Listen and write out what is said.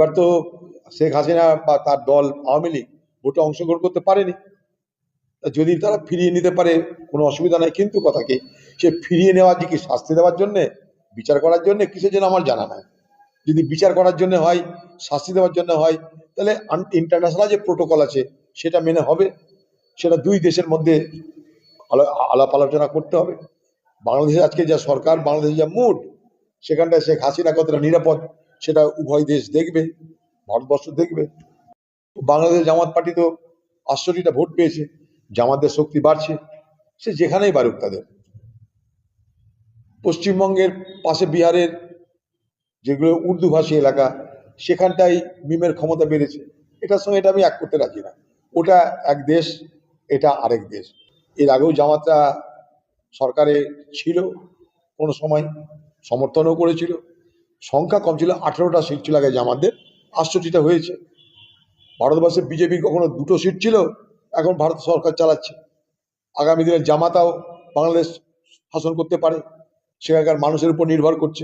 এবার তো শেখ হাসিনা বা তার দল আওয়ামী লীগ ভোটে অংশগ্রহণ করতে পারেনি। যদি তারা ফিরিয়ে নিতে পারে কোনো অসুবিধা নাই, কিন্তু কথা কি, সে ফিরিয়ে নেওয়ার যে কি শাস্তি দেওয়ার জন্য, বিচার করার জন্য, কিসের জন্য আমার জানা নাই। যদি বিচার করার জন্য হয়, শাস্তি দেওয়ার জন্য হয়, তাহলে ইন্টারন্যাশনাল যে প্রোটোকল আছে সেটা মেনে হবে। সেটা দুই দেশের মধ্যে আলাপ আলোচনা করতে হবে। বাংলাদেশে আজকে যা সরকার, বাংলাদেশে যা মুড, সেখানটায় শেখ হাসিনা কতটা নিরাপদ সেটা উভয় দেশ দেখবে, ভারতবর্ষ দেখবে। বাংলাদেশ জামাত পার্টি তো ৮৮টা ভোট পেয়েছে, জামাতের শক্তি বাড়ছে, সে যেখানেই বাড়ুক তাদের। পশ্চিমবঙ্গের পাশে বিহারের যেগুলো উর্দু ভাষী এলাকা, সেখানটাই মিমের ক্ষমতা বেড়েছে। এটার সঙ্গে এটা আমি এক করতে রাজি না। ওটা এক দেশ, এটা আরেক দেশ। এর আগেও জামাতরা সরকারে ছিল, কোনো সময় সমর্থনও করেছিল, সংখ্যা কম ছিল, 18টা সিট ছিল আগে জামাতদের, ৬৮টা হয়েছে। ভারতবর্ষে বিজেপি কখনো 2টো সিট ছিল, এখন ভারত সরকার চালাচ্ছে। আগামী দিনে জামাতাও বাংলাদেশ শাসন করতে পারে, সেখানকার মানুষের উপর নির্ভর করছে।